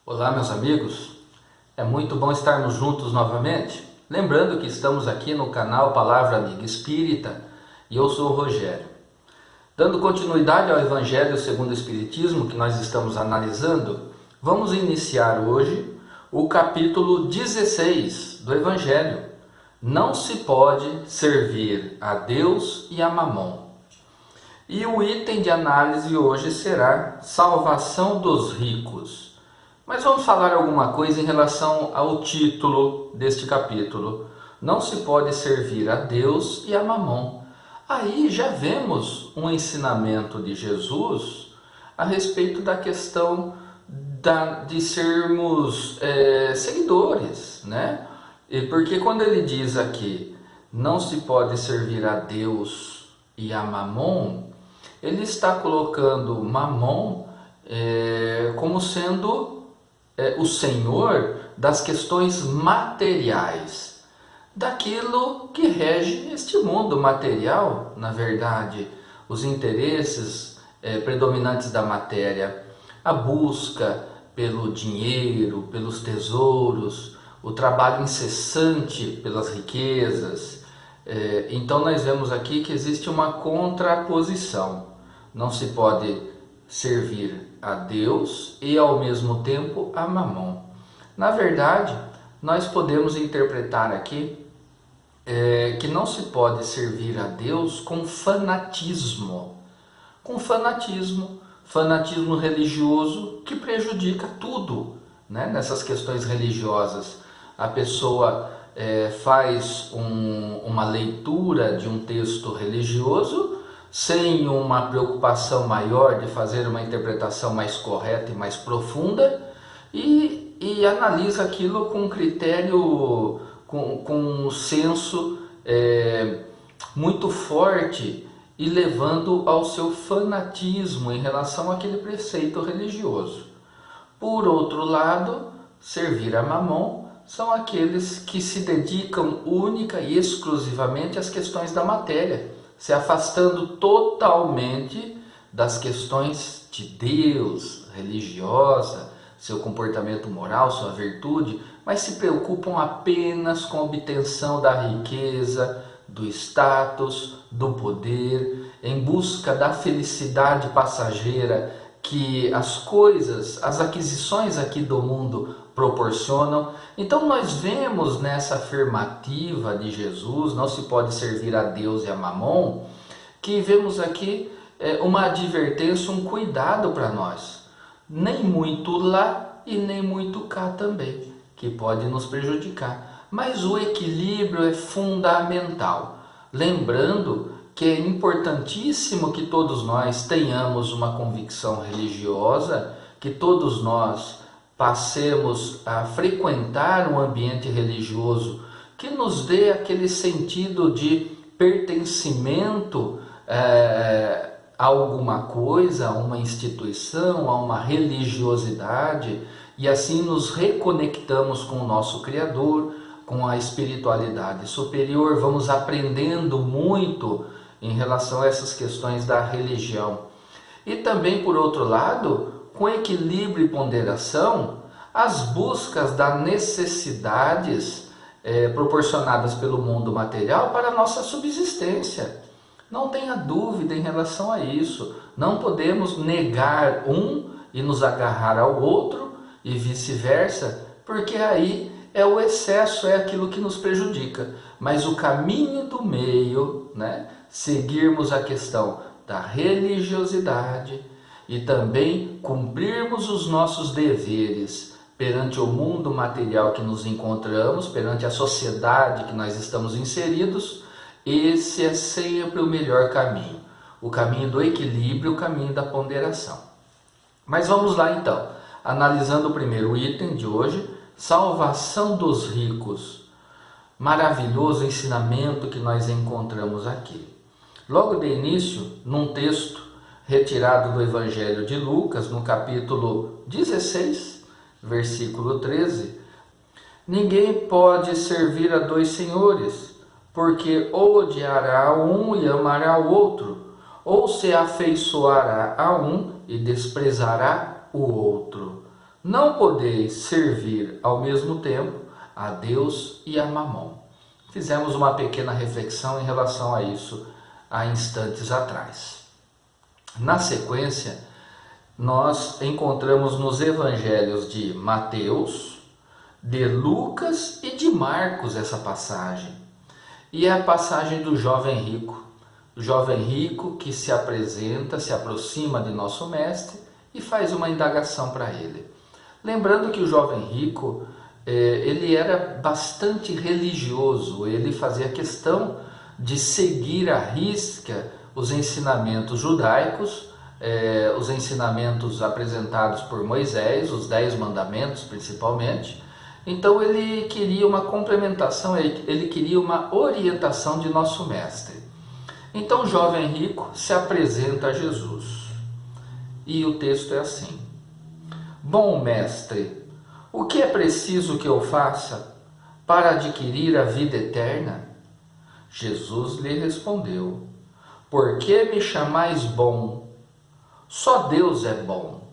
Olá, meus amigos, é muito bom estarmos juntos novamente. Lembrando que estamos aqui no canal Palavra Amiga Espírita e eu sou o Rogério. Dando continuidade ao Evangelho segundo o Espiritismo que nós estamos analisando, vamos iniciar hoje o capítulo 16 do Evangelho. Não se pode servir a Deus e a Mamon. E o item de análise hoje será salvação dos ricos. Mas vamos falar alguma coisa em relação ao título deste capítulo. Não se pode servir a Deus e a Mamon. Aí já vemos um ensinamento de Jesus a respeito da questão de sermos seguidores, né? Porque quando ele diz aqui, não se pode servir a Deus e a Mamon, ele está colocando Mamon como sendo o senhor das questões materiais, daquilo que rege este mundo material, na verdade, os interesses predominantes da matéria, a busca pelo dinheiro, pelos tesouros, o trabalho incessante pelas riquezas. Então nós vemos aqui que existe uma contraposição. Não se pode servir a Deus e ao mesmo tempo a Mamon. Na verdade, nós podemos interpretar aqui que não se pode servir a Deus com fanatismo. Com fanatismo religioso que prejudica tudo, né? Nessas questões religiosas. A pessoa faz uma leitura de um texto religioso sem uma preocupação maior de fazer uma interpretação mais correta e mais profunda e analisa aquilo com um critério, com um senso muito forte e levando ao seu fanatismo em relação àquele preceito religioso. Por outro lado, servir a Mamon são aqueles que se dedicam única e exclusivamente às questões da matéria, se afastando totalmente das questões de Deus, religiosa, seu comportamento moral, sua virtude, mas se preocupam apenas com a obtenção da riqueza, do status, do poder, em busca da felicidade passageira que as coisas, as aquisições aqui do mundo proporcionam. Então nós vemos nessa afirmativa de Jesus, não se pode servir a Deus e a Mamon, que vemos aqui uma advertência, um cuidado para nós. Nem muito lá e nem muito cá também, que pode nos prejudicar. Mas o equilíbrio é fundamental. Lembrando que é importantíssimo que todos nós tenhamos uma convicção religiosa, que todos nós passemos a frequentar um ambiente religioso que nos dê aquele sentido de pertencimento a alguma coisa, a uma instituição, a uma religiosidade, e assim nos reconectamos com o nosso Criador, com a espiritualidade superior, vamos aprendendo muito em relação a essas questões da religião. E também, por outro lado, com equilíbrio e ponderação, as buscas das necessidades proporcionadas pelo mundo material para a nossa subsistência. Não tenha dúvida em relação a isso. Não podemos negar um e nos agarrar ao outro e vice-versa, porque aí o excesso, é aquilo que nos prejudica. Mas o caminho do meio, né? Seguirmos a questão da religiosidade e também cumprirmos os nossos deveres perante o mundo material que nos encontramos, perante a sociedade que nós estamos inseridos. Esse é sempre o melhor caminho, o caminho do equilíbrio, o caminho da ponderação. Mas vamos lá então, analisando o primeiro item de hoje, salvação dos ricos. Maravilhoso ensinamento que nós encontramos aqui. Logo de início, num texto retirado do Evangelho de Lucas, no capítulo 16, versículo 13, ninguém pode servir a dois senhores, porque ou odiará um e amará o outro, ou se afeiçoará a um e desprezará o outro. Não podeis servir ao mesmo tempo a Deus e a Mamon. Fizemos uma pequena reflexão em relação a isso há instantes atrás. Na sequência, nós encontramos nos evangelhos de Mateus, de Lucas e de Marcos essa passagem. E é a passagem do jovem rico. O jovem rico que se apresenta, se aproxima de nosso mestre e faz uma indagação para ele. Lembrando que o jovem rico, ele era bastante religioso, ele fazia questão de seguir à risca os ensinamentos judaicos, os ensinamentos apresentados por Moisés, os 10 mandamentos principalmente. Então ele queria uma complementação, ele queria uma orientação de nosso mestre. Então o jovem rico se apresenta a Jesus. E o texto é assim: Bom mestre, o que é preciso que eu faça para adquirir a vida eterna? Jesus lhe respondeu: Por que me chamais bom? Só Deus é bom.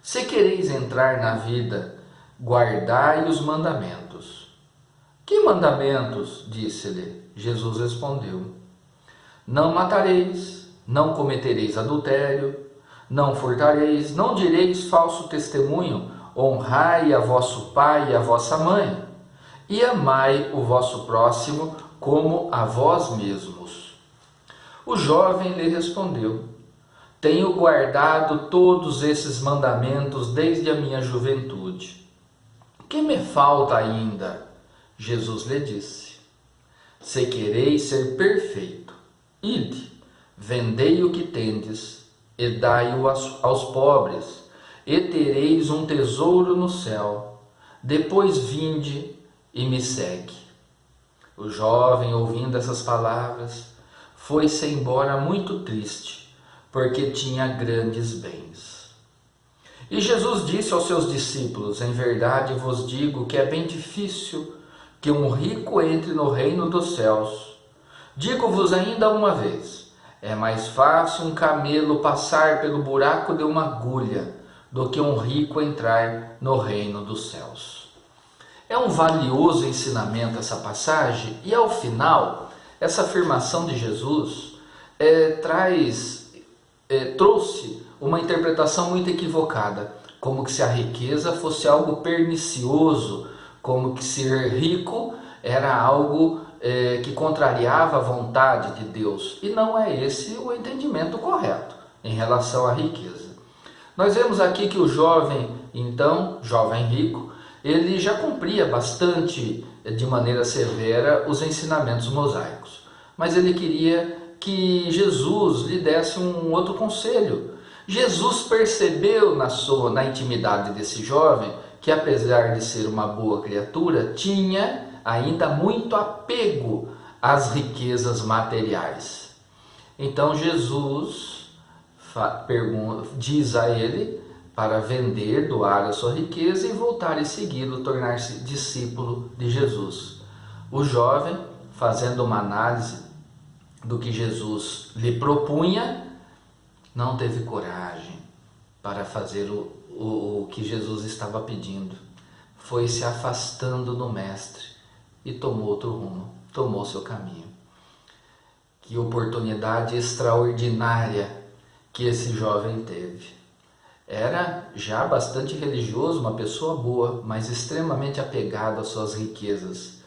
Se quereis entrar na vida, guardai os mandamentos. Que mandamentos? Disse-lhe. Jesus respondeu: Não matareis, não cometereis adultério, não furtareis, não direis falso testemunho, honrai a vosso pai e a vossa mãe, e amai o vosso próximo como a vós mesmos. O jovem lhe respondeu: Tenho guardado todos esses mandamentos desde a minha juventude. Que me falta ainda? Jesus lhe disse: Se quereis ser perfeito, ide, vendei o que tendes, e dai-o aos pobres, e tereis um tesouro no céu. Depois vinde e me segue. O jovem, ouvindo essas palavras, foi-se embora muito triste, porque tinha grandes bens. E Jesus disse aos seus discípulos: Em verdade vos digo que é bem difícil que um rico entre no reino dos céus. Digo-vos ainda uma vez: é mais fácil um camelo passar pelo buraco de uma agulha do que um rico entrar no reino dos céus. É um valioso ensinamento essa passagem, e ao final, essa afirmação de Jesus trouxe uma interpretação muito equivocada, como que se a riqueza fosse algo pernicioso, como que ser rico era algo que contrariava a vontade de Deus. E não é esse o entendimento correto em relação à riqueza. Nós vemos aqui que o jovem rico, ele já cumpria bastante, de maneira severa, os ensinamentos mosaicos. Mas ele queria que Jesus lhe desse um outro conselho. Jesus percebeu na intimidade desse jovem que, apesar de ser uma boa criatura, tinha ainda muito apego às riquezas materiais. Então Jesus diz a ele para vender, doar a sua riqueza e voltar e segui-lo, tornar-se discípulo de Jesus. O jovem, fazendo uma análise do que Jesus lhe propunha, não teve coragem para fazer o que Jesus estava pedindo. Foi se afastando do mestre e tomou outro rumo, tomou seu caminho. Que oportunidade extraordinária que esse jovem teve. Era já bastante religioso, uma pessoa boa, mas extremamente apegado às suas riquezas.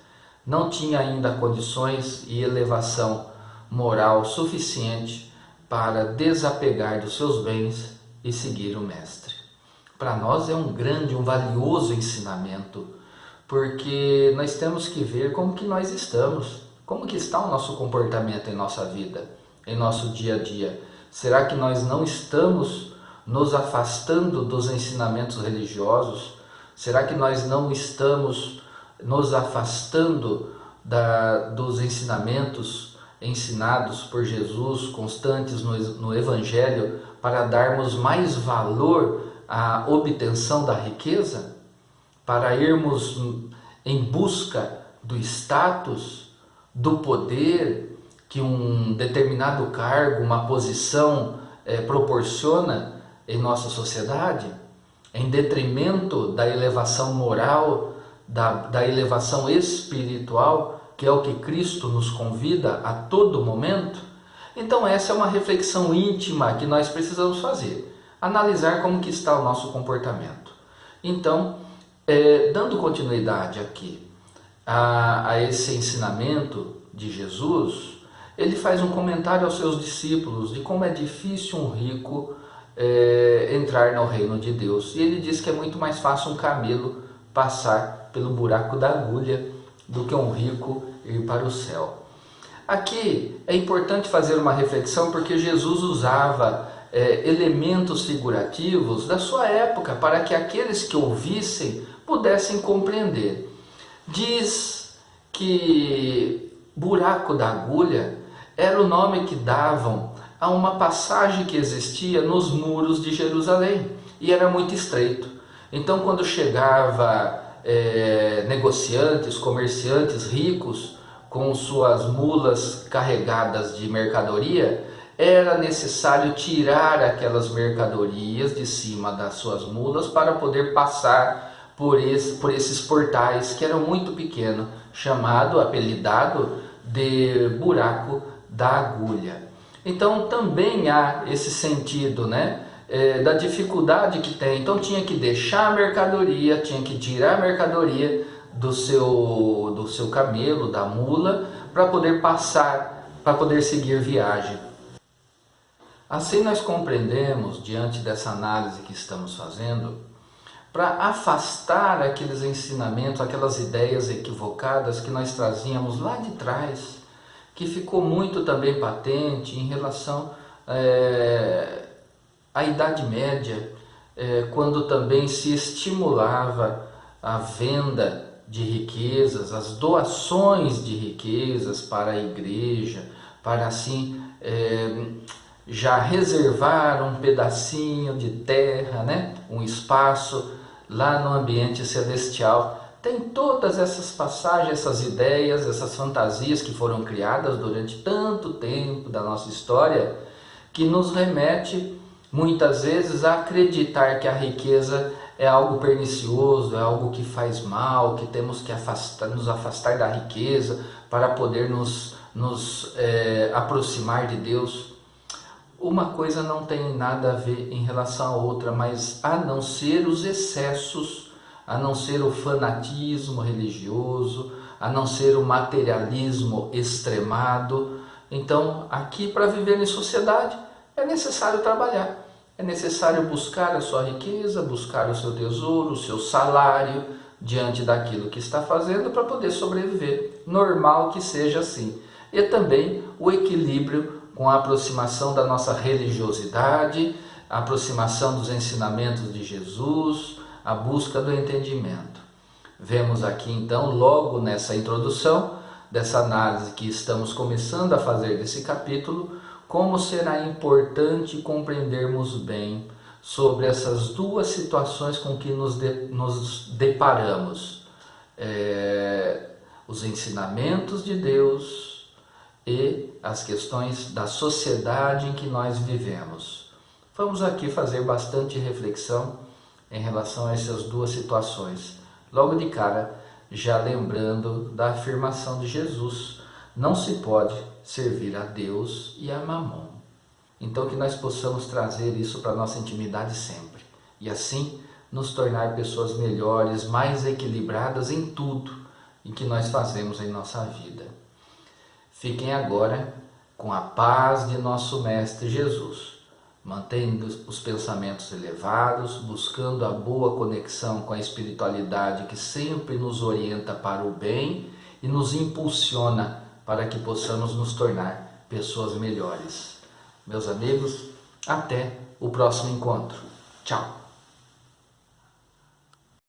Não tinha ainda condições e elevação moral suficiente para desapegar dos seus bens e seguir o mestre. Para nós é um valioso ensinamento, porque nós temos que ver como que nós estamos, como que está o nosso comportamento em nossa vida, em nosso dia a dia. Será que nós não estamos nos afastando dos ensinamentos religiosos? Será que nós não estamos nos afastando dos ensinamentos ensinados por Jesus, constantes no Evangelho, para darmos mais valor à obtenção da riqueza? Para irmos em busca do status, do poder que um determinado cargo, uma posição proporciona em nossa sociedade? em detrimento da elevação moral, da elevação espiritual, que é o que Cristo nos convida a todo momento? Então essa é uma reflexão íntima que nós precisamos fazer, analisar como que está o nosso comportamento. Então, dando continuidade aqui a esse ensinamento de Jesus, ele faz um comentário aos seus discípulos de como é difícil um rico entrar no reino de Deus. E ele diz que é muito mais fácil um camelo passar pelo buraco da agulha do que um rico ir para o céu. Aqui é importante fazer uma reflexão porque Jesus usava elementos figurativos da sua época para que aqueles que ouvissem pudessem compreender. Diz que buraco da agulha era o nome que davam a uma passagem que existia nos muros de Jerusalém e era muito estreito. Então, quando chegava negociantes, comerciantes ricos com suas mulas carregadas de mercadoria, era necessário tirar aquelas mercadorias de cima das suas mulas para poder passar por esses portais que eram muito pequenos, apelidado de buraco da agulha. Então também há esse sentido, da dificuldade que tem. Então tinha que deixar a mercadoria, tinha que tirar a mercadoria do seu camelo, da mula, para poder passar, para poder seguir viagem. Assim nós compreendemos, diante dessa análise que estamos fazendo, para afastar aqueles ensinamentos, aquelas ideias equivocadas que nós trazíamos lá de trás, que ficou muito também patente em relação à Idade Média, quando também se estimulava a venda de riquezas, as doações de riquezas para a igreja, para assim já reservar um pedacinho de terra, um espaço lá no ambiente celestial. Tem todas essas passagens, essas ideias, essas fantasias que foram criadas durante tanto tempo da nossa história, que nos remete muitas vezes a acreditar que a riqueza é algo pernicioso, é algo que faz mal, que temos que nos afastar da riqueza para poder nos aproximar de Deus. Uma coisa não tem nada a ver em relação à outra, mas a não ser os excessos, a não ser o fanatismo religioso, a não ser o materialismo extremado. Então, aqui para viver em sociedade é necessário trabalhar, é necessário buscar a sua riqueza, buscar o seu tesouro, o seu salário diante daquilo que está fazendo para poder sobreviver. Normal que seja assim. E também o equilíbrio com a aproximação da nossa religiosidade, a aproximação dos ensinamentos de Jesus, a busca do entendimento. Vemos aqui então, logo nessa introdução, dessa análise que estamos começando a fazer desse capítulo, como será importante compreendermos bem sobre essas duas situações com que nos deparamos. Os ensinamentos de Deus e as questões da sociedade em que nós vivemos. Vamos aqui fazer bastante reflexão em relação a essas duas situações. Logo de cara, já lembrando da afirmação de Jesus, não se pode servir a Deus e a Mamon. Então que nós possamos trazer isso para a nossa intimidade sempre. E assim nos tornar pessoas melhores, mais equilibradas em tudo em que nós fazemos em nossa vida. Fiquem agora com a paz de nosso Mestre Jesus, mantendo os pensamentos elevados, buscando a boa conexão com a espiritualidade que sempre nos orienta para o bem e nos impulsiona para que possamos nos tornar pessoas melhores. Meus amigos, até o próximo encontro. Tchau!